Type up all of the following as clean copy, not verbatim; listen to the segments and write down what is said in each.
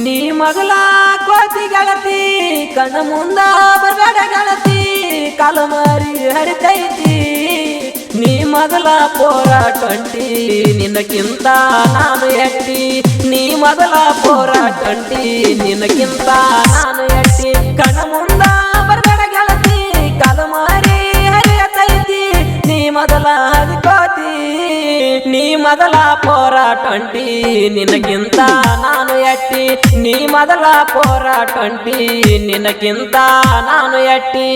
ನೀ ಮಗಳ ಕೋತಿ ಗೆಳತಿ ಕಣ್ಣ ಮುಂದ ಬರಬೇಡ ಗೆಳತಿ ಕಾಲುಮಾರಿ ಹರಿತೈತಿ ನೀ ಮೊದಲ ಪೋರ 20 ನಿನ್ನಕ್ಕಿಂತ ನಾನು ಎಟ್ಟಿ ನೀ ಮೊದಲ ಪೋರ 20 ನಿನ್ನಕ್ಕಿಂತ ನಾನು ಎಟ್ಟಿ ಕಣ್ಣ ಮುಂದ ಬರಬೇಡ ಗೆಳತಿ ಕಾಲುಮಾರಿ ಹರಿತೈತಿ ನೀ ಮೊದಲ ಹರಿಕೋತಿ ನೀ ಮೊದಲ ಪೋರ 20 ನಿನಗಿಂತ ನಾನು ಎಟ್ಟಿ ನೀ ಮೊದಲ ಪೋರ 20 ನಿನಗಿಂತ ನಾನು ಎಟ್ಟಿ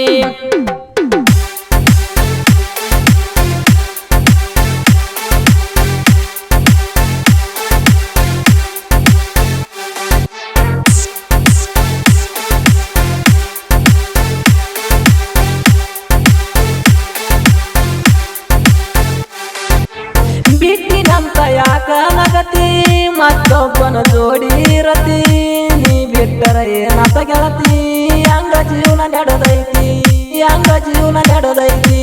ಬಿಟ್ಟಿನಂತ ಯಾಕ ನಗತಿ ಮತ್ತೊಬ್ಬನ ಜೋಡಿ ರತಿ ನೀ ಬಿಟ್ಟರ ಏನತ ಗೆಳತಿ ಹಂಗ ಜೀವನ ನಡೆದೈತಿ ಹಂಗ ಜೀವನ ನಡೆದೈತಿ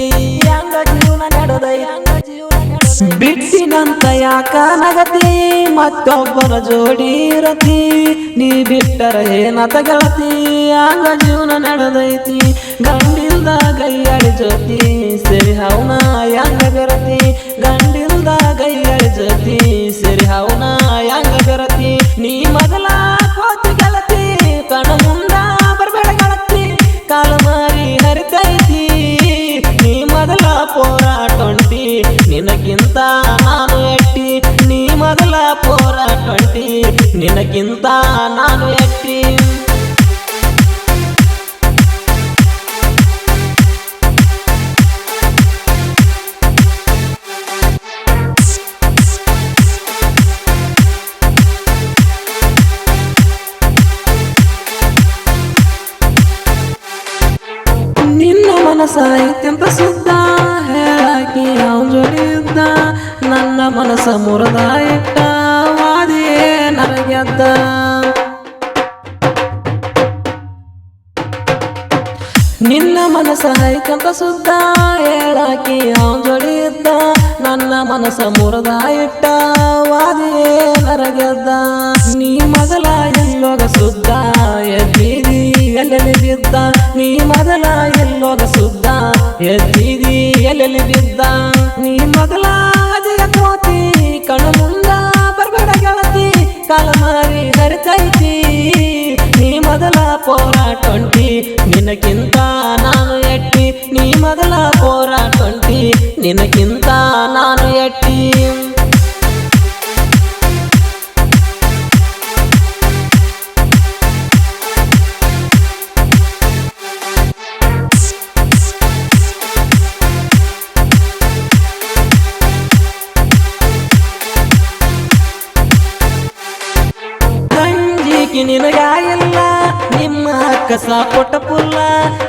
ಹಂಗ ಜೀವನ ನಡೆದೈತಿ ಬಿಟ್ಟಿನಂತ ಯಾಕ ನಗತಿ ಮತ್ತೊಬ್ಬನ ಜೋಡಿ ರತಿ ನೀ ಬಿಟ್ಟರ ಏನತ ಗೆಳತಿ ಹಂಗ ಜೀವನ ನಡೆದೈತಿ ಗಂಡಿಲ್ದ ಗೈಯಾಡಿ ಜೊತಿ ಸರಿ ಹೌನ ಹಂಗ ಬೆರತಿ ಗಂಡಿಲ್ದ ಗೈಯಾಡಿ ಜೊತಿ ಸರಿ ಹೌನ ಹಂಗ ಬೆರತಿ ನೀ ಮೊದಲ ಕೋತಿ ಗೆಳತಿ ಕಣ ಮುಂದ ಬರಬೇಡ ಗೆಳತಿ ಕಾಲುಮಾರಿ ಹರಿತೈತಿ ನೀ ಮೊದಲ ಪೋರ 20 ನಿನಗಿಂತ ನಾನು ಎಟ್ಟಿ ನೀ ಮೊದಲ ಪೋರ 20 ನಿನಗಿಂತ ನಾನು ಎಟ್ಟಿ ನಿನ್ನ ಮನಸ ಐತ್ಯಂತ ಸುದ್ದ ಹೇಳಾಕಿ ಅವನ ಜೋಡಿ ಇದ್ದ ನನ್ನ ಮನಸ ಮುರದ ಇಟ್ಟ ವಾದಿಯೇ ನನಗೆದ್ದ ನಿನ್ನ ಮನಸ ಐತ್ಯಂತ ಸುದ್ದ ಹೇಳಾಕಿ ಅವನ ಜೋಡಿ ಇದ್ದ ನನ್ನ ಮನಸ ಮುರದ ಇಟ್ಟ ವಾದಿಯೇ ನನಗೆದ್ದ ನೀ ಮೊದಲ ಎಲ್ಲೋಗ ಸುದ್ದ ಎದ್ದಿದಿ ಎಲ್ಲೆಲ್ಲಿ ಬಿದ್ದ ನೀ ಮೊದಲ ಎಲ್ಲೋಗ ಸುದ್ದ ಎದ್ದಿದಿ ಎಲ್ಲೆಲ್ಲಿ ಬಿದ್ದ ನೀ ಮೊದಲ ಅದಿಯ ಕೋತಿ ಕಣ ಮುಂದ ಬರಬೇಡ ಗೆಳತಿ ಕಾಲುಮಾರಿ ಹರಿತೈತಿ ನೀ ಮೊದಲ ಪೋರ 20 ನಿನಗಿಂತ ನಾನು ಎಟ್ಟಿ ನೀ ಮೊದಲ ಪೋರ 20 ನಿನಗಿಂತ ನಾನು ಎಟ್ಟಿ ನಿನಗಾಯಿಲ್ಲ ನಿಮ್ಮ ಕಸ ಕೊಟ್ಟ ಪುಲ್ಲ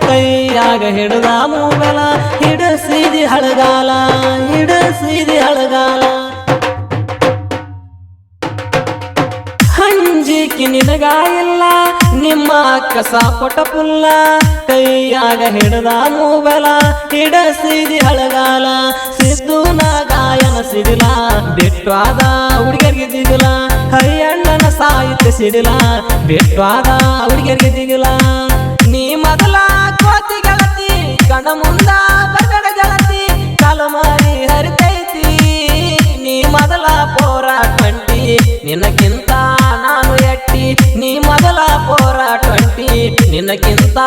ಕೈಯಾಗ ಹಿಡ್ದ ಮೂಗಲ ಹಿಡಸಿದಿ ಹಳಗಾಲ ಹಿಡಸಿದಿ ಹಳಗಾಲ ಹಂಜಿಕಿ ನಿನಗಾಯಿಲ್ಲ ನಿಮ್ಮ ಕಸ ಕೊಟ್ಟ ಪುಲ್ಲ ಕೈಯಾಗ ಹಿಡ್ದ ಮೂಗಲ ಹಿಡಸಿದಿ ಹಳಗಾಲ ಸಿದ್ದುನ ಗಾಯನ ಸಿಡಿಲ ಬಿಟ್ವಾದ ಹುಡುಗರಿಗೆ ದಿಗಿಲ ಹರಿಯಣ್ಣನ ಸಾಹಿತ್ಯ ಸಿಡಿಲ ಬಿಟ್ವಾದ ಹುಡುಗರಿಗೆ ದಿಗಿಲ ನೀ ಮೊದಲ ಕೋತಿ ಗೆಳತಿ ಕಣ ಮುಂದ ಬರಬೇಡ ಗೆಳತಿ ಕಾಲುಮಾರಿ ಹರಿತೈತಿ ನೀ ಮೊದಲ ಪೋರ 20 ನಿನಗಿಂತ ನಾನು ಎಟ್ಟಿ ನೀ ಮೊದಲ ಪೋರ 20 ನಿನಗಿಂತ